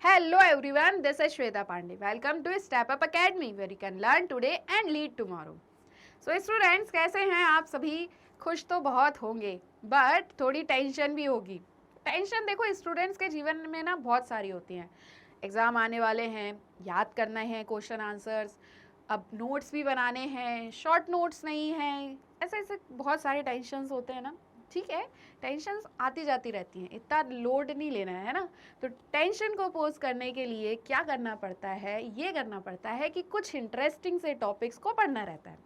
Hello everyone, this is Shweta Pandey. Welcome to Step Up Academy where you can learn today and lead tomorrow. So students कैसे हैं आप सभी? खुश तो बहुत होंगे बट थोड़ी टेंशन भी होगी. टेंशन देखो स्टूडेंट्स के जीवन में ना बहुत सारी होती हैं. एग्ज़ाम आने वाले हैं, याद करना है क्वेश्चन आंसर्स, अब नोट्स भी बनाने हैं, शॉर्ट नोट्स नहीं हैं, ऐसे ऐसे बहुत सारे टेंशन्स होते हैं ना. ठीक है, टेंशन्स आती जाती रहती हैं, इतना लोड नहीं लेना है ना. तो टेंशन को पोज करने के लिए क्या करना पड़ता है, ये करना पड़ता है कि कुछ इंटरेस्टिंग से टॉपिक्स को पढ़ना रहता है.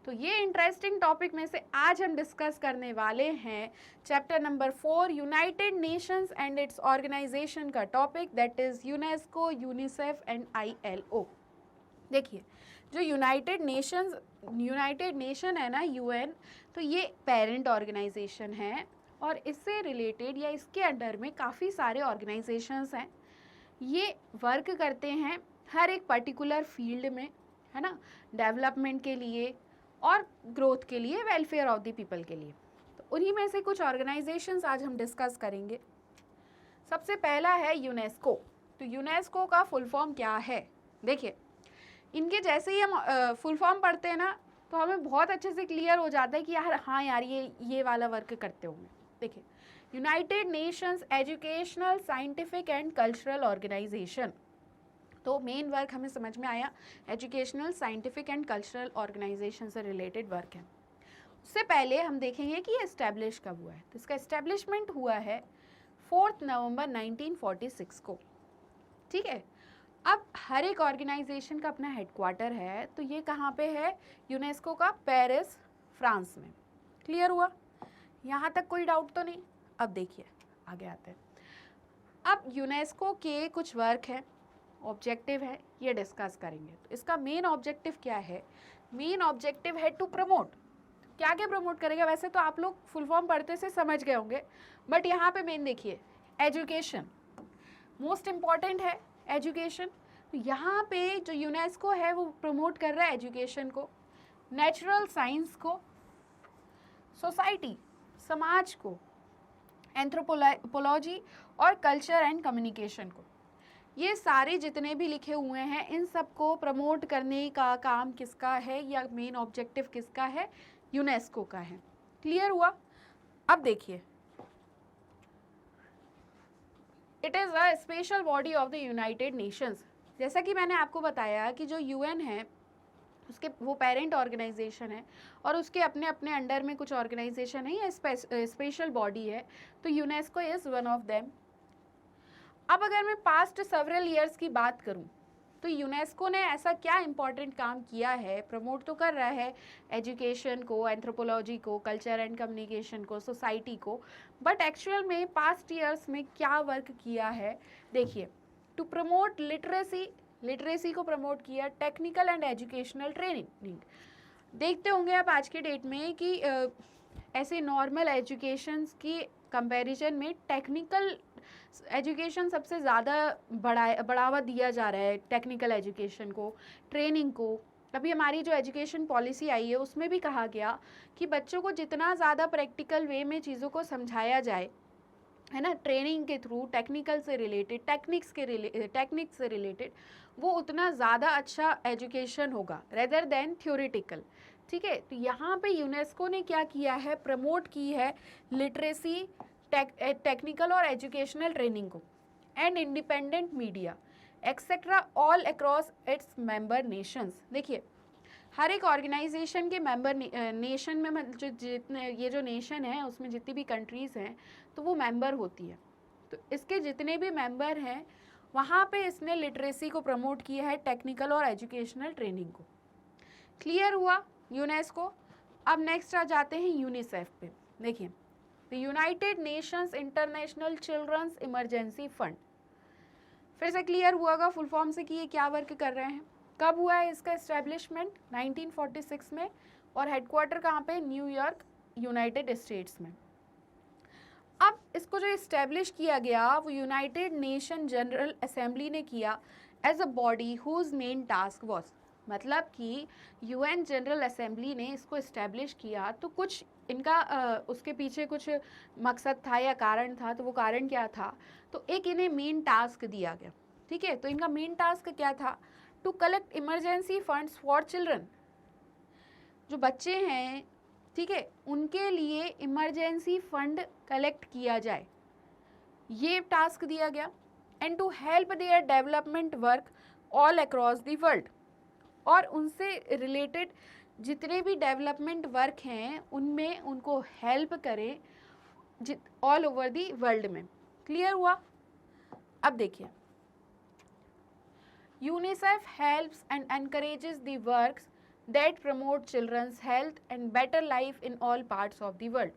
तो ये इंटरेस्टिंग टॉपिक में से आज हम डिस्कस करने वाले हैं chapter number 4 United Nations and its organisation का topic, that is UNESCO, UNICEF and ILO. देखिए, जो यूनाइटेड नेशन है ना, UN, तो ये पेरेंट ऑर्गेनाइजेशन है और इससे रिलेटेड या इसके अंडर में काफ़ी सारे ऑर्गेनाइजेशंस हैं. ये वर्क करते हैं हर एक पर्टिकुलर फील्ड में, है ना, डेवलपमेंट के लिए और ग्रोथ के लिए, वेलफेयर ऑफ द पीपल के लिए. तो उन्हीं में से कुछ ऑर्गेनाइजेशंस आज हम डिस्कस करेंगे. सबसे पहला है यूनेस्को. तो यूनेस्को का फुल फॉर्म क्या है? देखिए, इनके जैसे ही हम फुल फॉर्म पढ़ते हैं ना, तो हमें बहुत अच्छे से क्लियर हो जाता है कि यार हाँ यार ये वाला वर्क करते होंगे. देखिए, United Nations educational, scientific and cultural organization. तो मेन वर्क हमें समझ में आया, educational, scientific and cultural organization से रिलेटेड वर्क है. उससे पहले हम देखेंगे कि ये इस्टेब्लिश कब हुआ है. तो इसका इस्टेब्लिशमेंट हुआ है 4 नवंबर 1946 को. ठीक है. अब हर एक ऑर्गेनाइजेशन का अपना हेडक्वार्टर है, तो ये कहाँ पे है? यूनेस्को का पेरिस, फ्रांस में. क्लियर हुआ? यहाँ तक कोई डाउट तो नहीं? अब देखिए, आगे आते हैं. अब यूनेस्को के कुछ वर्क हैं, ऑब्जेक्टिव है, ये डिस्कस करेंगे. तो इसका मेन ऑब्जेक्टिव क्या है? मेन ऑब्जेक्टिव है टू प्रमोट. क्या क्या प्रमोट करेगा? वैसे तो आप लोग फुल फॉर्म पढ़ते से समझ गए होंगे, बट यहाँ पे मेन देखिए, एजुकेशन मोस्ट इम्पॉर्टेंट है. एजुकेशन, तो यहाँ पे जो यूनेस्को है वो प्रमोट कर रहा है एजुकेशन को, नेचुरल साइंस को, सोसाइटी, समाज को, एंथ्रोपोलॉजी और कल्चर एंड कम्युनिकेशन को. ये सारे जितने भी लिखे हुए हैं, इन सबको प्रमोट करने का काम किसका है या मेन ऑब्जेक्टिव किसका है? यूनेस्को का है. क्लियर हुआ? अब देखिए, it is a special body of the United Nations. जैसा कि मैंने आपको बताया कि जो UN है उसके वो पेरेंट ऑर्गेनाइजेशन है और उसके अपने अपने अंडर में कुछ ऑर्गेनाइजेशन है या स्पेशल बॉडी है. तो UNESCO is one of them. अब अगर मैं पास्ट सेवरल ईयर्स की बात करूं, तो यूनेस्को ने ऐसा क्या इम्पॉर्टेंट काम किया है? प्रमोट तो कर रहा है एजुकेशन को, एंथ्रोपोलॉजी को, कल्चर एंड कम्युनिकेशन को, सोसाइटी को, बट एक्चुअल में पास्ट ईयर्स में क्या वर्क किया है? देखिए, टू प्रमोट लिटरेसी को प्रमोट किया, टेक्निकल एंड एजुकेशनल ट्रेनिंग. देखते होंगे आप आज के डेट में कि ऐसे नॉर्मल एजुकेशंस की कंपैरिजन में टेक्निकल एजुकेशन सबसे ज़्यादा बढ़ावा दिया जा रहा है. टेक्निकल एजुकेशन को, ट्रेनिंग को. अभी हमारी जो एजुकेशन पॉलिसी आई है उसमें भी कहा गया कि बच्चों को जितना ज़्यादा प्रैक्टिकल वे में चीज़ों को समझाया जाए, है ना, ट्रेनिंग के थ्रू, टेक्निकल से रिलेटेड, टेक्निक्स से रिलेटेड, वो उतना ज़्यादा अच्छा एजुकेशन होगा रेदर देन थ्योरेटिकल. ठीक है. तो यहाँ पे यूनेस्को ने क्या किया है? प्रमोट की है लिटरेसी, टेक्निकल और एजुकेशनल ट्रेनिंग को, and independent media etcetera all across its member Nations. देखिए, हर एक ऑर्गेनाइजेशन के मेंबर नेशन में जो जितने ये जो नेशन है उसमें जितनी भी कंट्रीज़ हैं तो वो मेंबर होती है. तो इसके जितने भी मेंबर हैं वहाँ पे इसने लिटरेसी को प्रमोट किया है, टेक्निकल और एजुकेशनल ट्रेनिंग को. क्लियर हुआ यूनेस्को? अब नेक्स्ट आ जाते हैं यूनिसेफ पे. देखिए, the United Nations international children's emergency fund. फिर से क्लियर हुआगा फुल फॉर्म से कि ये क्या वर्क कर रहे हैं. कब हुआ है इसका इस्टेब्लिशमेंट? 1946 में. और हेडक्वार्टर कहाँ पे? न्यूयॉर्क, यूनाइटेड स्टेट्स में. अब इसको जो इस्टेब्लिश किया गया वो यूनाइटेड नेशन जनरल असेंबली ने किया as a body whose main task was. मतलब कि UN जनरल असेंबली ने इसको इस्टेब्लिश किया तो कुछ इनका उसके पीछे कुछ मकसद था या कारण था, तो वो कारण क्या था, तो एक इन्हें मेन टास्क दिया गया, ठीक है। तो इनका मेन टास्क क्या था, to collect emergency funds for children, जो बच्चे हैं, ठीक है, उनके लिए इमरजेंसी फंड कलेक्ट किया जाए, ये टास्क दिया गया। And to help their development work all across the world, और उनसे रिलेटेड जितने भी डेवलपमेंट वर्क हैं उनमें उनको हेल्प करें ऑल ओवर दी वर्ल्ड में। क्लियर हुआ? अब देखिए, UNICEF helps and encourages the works that promote children's health and better life in all parts of the world.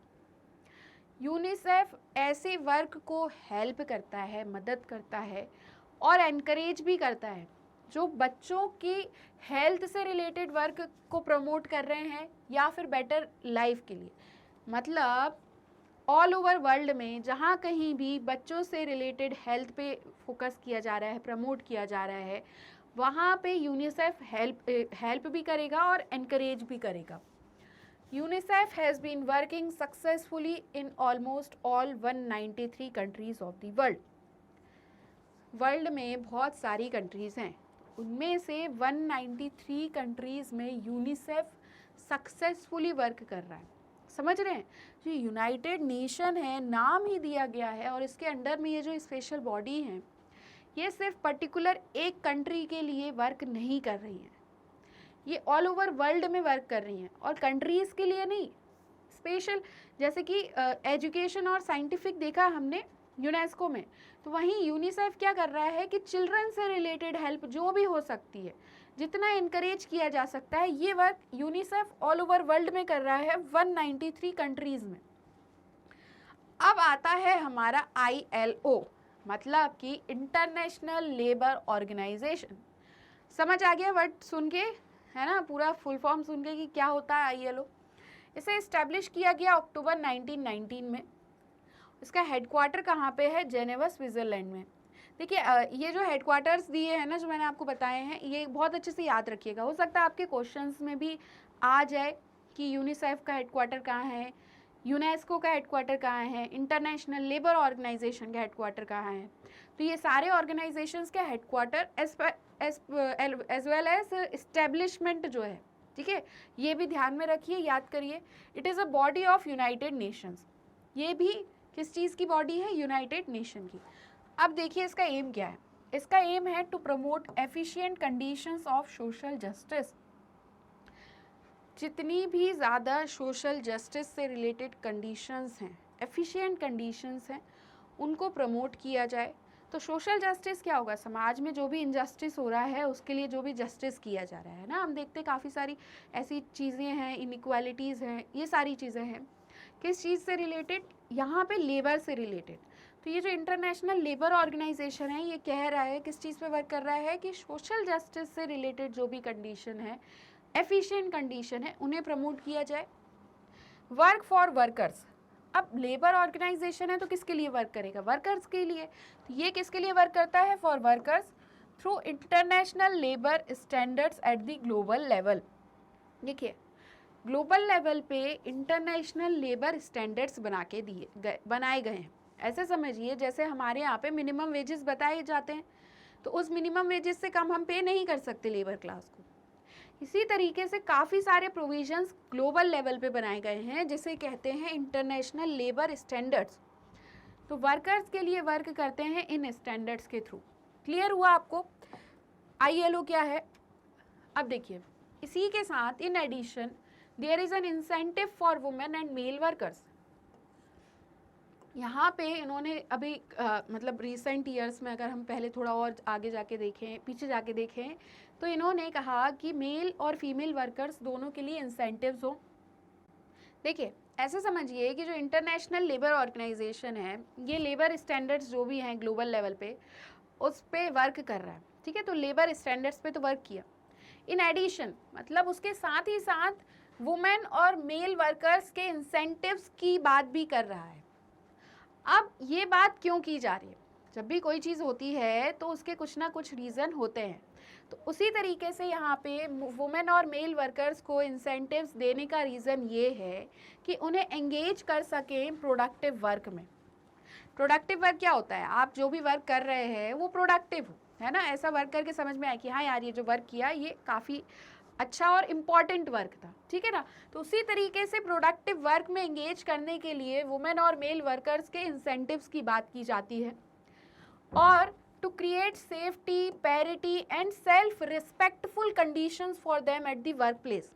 UNICEF ऐसे वर्क को हेल्प करता है, मदद करता है और एनकरेज भी करता है जो बच्चों की हेल्थ से रिलेटेड वर्क को प्रमोट कर रहे हैं या फिर बेटर लाइफ के लिए। मतलब ऑल ओवर वर्ल्ड में जहाँ कहीं भी बच्चों से रिलेटेड हेल्थ पे फोकस किया जा रहा है, प्रमोट किया जा रहा है, वहाँ पे यूनिसेफ हेल्प भी करेगा और एनकरेज भी करेगा। UNICEF has been working successfully in almost all 193 countries of the world. World में बहुत सारी कंट्रीज़ हैं, उनमें से 193 कंट्रीज़ में यूनिसेफ सक्सेसफुली वर्क कर रहा है। समझ रहे हैं? जो यूनाइटेड नेशन है, नाम ही दिया गया है, और इसके अंडर में ये जो स्पेशल बॉडी है, ये सिर्फ पर्टिकुलर एक कंट्री के लिए वर्क नहीं कर रही है, ये ऑल ओवर वर्ल्ड में वर्क कर रही हैं, और कंट्रीज़ के लिए नहीं, स्पेशल जैसे कि एजुकेशन और साइंटिफिक देखा हमने यूनेस्को में, तो वहीं यूनिसेफ क्या कर रहा है कि चिल्ड्रन से रिलेटेड हेल्प जो भी हो सकती है, जितना इनकरेज किया जा सकता है, ये work UNICEF all over world में कर रहा है 193 कंट्रीज़ में। अब आता है हमारा ILO, मतलब कि इंटरनेशनल लेबर ऑर्गेनाइजेशन। समझ आ गया वर्ड सुन के, है ना, पूरा फुल फॉर्म सुन के कि क्या होता है ILO। इसे इस्टेब्लिश किया गया अक्टूबर 1919 में। इसका हेडक्वार्टर कहाँ पे है? जेनेवा, स्विट्ज़रलैंड में। देखिए ये जो हेडक्वार्टर्स दिए हैं ना, जो मैंने आपको बताए हैं, ये बहुत अच्छे से याद रखिएगा। हो सकता है आपके क्वेश्चंस में भी आ जाए कि यूनिसेफ का हेडक्वार्टर कहाँ है, यूनेस्को का हेडक्वार्टर कहाँ है, इंटरनेशनल लेबर ऑर्गेनाइजेशन का हेडक्वार्टर कहाँ है। तो ये सारे ऑर्गेनाइजेशंस के headquarter as well as establishment जो है, ठीक है, ये भी ध्यान में रखिए, याद करिए। It is a body of United Nations. ये भी किस चीज़ की बॉडी है? यूनाइटेड नेशन की। अब देखिए इसका एम क्या है। इसका एम है to promote efficient conditions of social justice. जितनी भी ज़्यादा सोशल जस्टिस से रिलेटेड कंडीशंस हैं, एफिशिएंट कंडीशंस हैं, उनको प्रमोट किया जाए। तो सोशल जस्टिस क्या होगा? समाज में जो भी इनजस्टिस हो रहा है उसके लिए जो भी जस्टिस किया जा रहा है ना, हम देखते काफ़ी सारी ऐसी चीज़ें हैं, इनइक्वालिटीज़ हैं, ये सारी चीज़ें हैं। किस चीज़ से रिलेटेड? यहाँ पे लेबर से रिलेटेड। तो ये जो इंटरनेशनल लेबर ऑर्गेनाइजेशन है, ये कह रहा है, किस चीज़ पे वर्क कर रहा है कि सोशल जस्टिस से रिलेटेड जो भी कंडीशन है, एफिशिएंट कंडीशन है, उन्हें प्रमोट किया जाए। Work for workers. अब लेबर ऑर्गेनाइजेशन है तो किसके लिए वर्क करेगा? वर्कर्स के लिए। तो ये किसके लिए वर्क करता है? For workers through international labour standards at the global level. देखिए ग्लोबल लेवल पे इंटरनेशनल लेबर स्टैंडर्ड्स बनाए गए हैं। ऐसे समझिए जैसे हमारे यहाँ पे मिनिमम वेजेस बताए जाते हैं, तो उस मिनिमम वेजेस से कम हम पे नहीं कर सकते लेबर क्लास को। इसी तरीके से काफ़ी सारे प्रोविजंस ग्लोबल लेवल पे बनाए गए हैं, जिसे कहते हैं इंटरनेशनल लेबर स्टैंडर्ड्स। तो वर्कर्स के लिए वर्क करते हैं इन स्टैंडर्ड्स के थ्रू। क्लियर हुआ आपको ILO क्या है? अब देखिए इसी के साथ in addition there is an incentive for women and male workers. यहाँ पे इन्होंने अभी मतलब रिसेंट ईयर्स में, अगर हम पहले थोड़ा और आगे जाके देखें, पीछे जाके देखें, तो इन्होंने कहा कि मेल और फीमेल वर्कर्स दोनों के लिए इंसेंटिव्स हो। देखिए ऐसे समझिए कि जो इंटरनेशनल लेबर ऑर्गेनाइजेशन है, ये लेबर स्टैंडर्ड्स जो भी हैं ग्लोबल लेवल पे, उस पे वर्क कर रहा है, ठीक है। तो लेबर स्टैंडर्ड्स पे तो वर्क किया। इन एडिशन मतलब उसके साथ ही साथ वुमेन और मेल वर्कर्स के इंसेंटिव्स की बात भी कर रहा है। अब ये बात क्यों की जा रही है? जब भी कोई चीज़ होती है तो उसके कुछ ना कुछ रीज़न होते हैं। तो उसी तरीके से यहाँ पे वुमेन और मेल वर्कर्स को इंसेंटिव्स देने का रीज़न ये है कि उन्हें एंगेज कर सकें प्रोडक्टिव वर्क में। प्रोडक्टिव वर्क क्या होता है? आप जो भी वर्क कर रहे हैं वो प्रोडक्टिव हो, है ना? ऐसा वर्क करके समझ में आए कि हाँ यार, ये जो वर्क किया ये काफ़ी अच्छा और इम्पॉर्टेंट वर्क था, ठीक है ना? तो उसी तरीके से प्रोडक्टिव वर्क में एंगेज करने के लिए वुमेन और मेल वर्कर्स के इंसेंटिव्स की बात की जाती है। और to create safety, parity and self respectful conditions for them at the work place.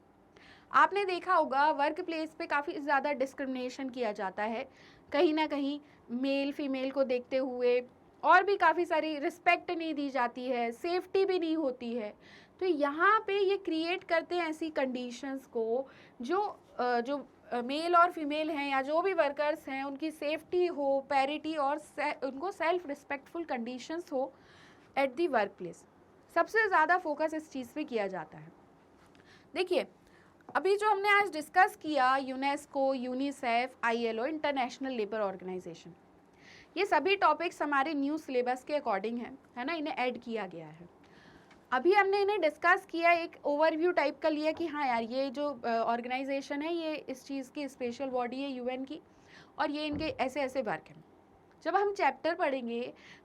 आपने देखा होगा वर्क प्लेस पे काफ़ी ज़्यादा डिस्क्रिमिनेशन किया जाता है, कहीं ना कहीं मेल फीमेल को देखते हुए, और भी काफ़ी सारी रिस्पेक्ट नहीं दी जाती है, सेफ्टी भी नहीं होती है। तो यहाँ पे ये क्रिएट करते हैं ऐसी कंडीशंस को जो मेल और फीमेल हैं या जो भी वर्कर्स हैं उनकी सेफ्टी हो, पैरिटी और उनको सेल्फ रिस्पेक्टफुल कंडीशंस हो एट दी वर्क प्लेस। सबसे ज़्यादा फोकस इस चीज़ पे किया जाता है। देखिए, अभी जो हमने आज डिस्कस किया, UNESCO, UNICEF, ILO, international labour organization, ये सभी टॉपिक्स हमारे न्यू सिलेबस के अकॉर्डिंग है ना, इन्हें ऐड किया गया है। अभी हमने इन्हें डिस्कस किया, एक ओवरव्यू टाइप का लिया कि हाँ यार, ये जो ऑर्गेनाइजेशन है ये इस चीज़ की स्पेशल बॉडी है UN की, और ये इनके ऐसे ऐसे वर्क हैं। जब हम चैप्टर पढ़ेंगे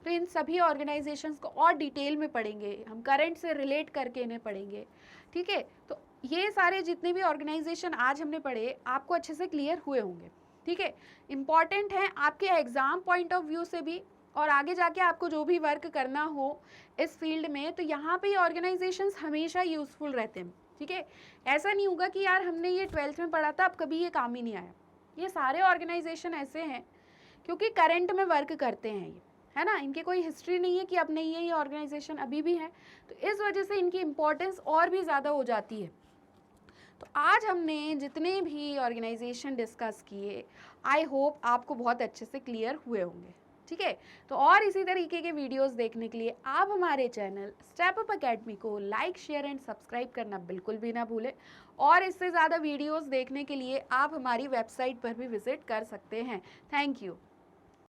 तो इन सभी ऑर्गेनाइजेशंस को और डिटेल में पढ़ेंगे, हम करंट से रिलेट करके इन्हें पढ़ेंगे, ठीक है? तो ये सारे जितने भी ऑर्गेनाइजेशन आज हमने पढ़े आपको अच्छे से क्लियर हुए होंगे, ठीक है? इम्पॉर्टेंट है आपके एग्ज़ाम पॉइंट ऑफ व्यू से भी, और आगे जाके आपको जो भी वर्क करना हो इस फील्ड में, तो यहाँ पे ऑर्गेनाइजेशंस हमेशा यूज़फुल रहते हैं, ठीक है? ऐसा नहीं होगा कि यार हमने ये 12th में पढ़ा था अब कभी ये काम ही नहीं आया। ये सारे ऑर्गेनाइजेशन ऐसे हैं क्योंकि करंट में वर्क करते हैं ये, है ना? इनकी कोई हिस्ट्री नहीं है कि अब नहीं है, ये ऑर्गेनाइजेशन अभी भी है, तो इस वजह से इनकी इम्पोर्टेंस और भी ज़्यादा हो जाती है। तो आज हमने जितने भी ऑर्गेनाइजेशन डिस्कस किए, आई होप आपको बहुत अच्छे से क्लियर हुए होंगे, ठीक है? तो और इसी तरीके के वीडियोस देखने के लिए आप हमारे चैनल स्टेप अप अकेडमी को लाइक, शेयर एंड सब्सक्राइब करना बिल्कुल भी ना भूलें। और इससे ज़्यादा वीडियोस देखने के लिए आप हमारी वेबसाइट पर भी विजिट कर सकते हैं। Thank you.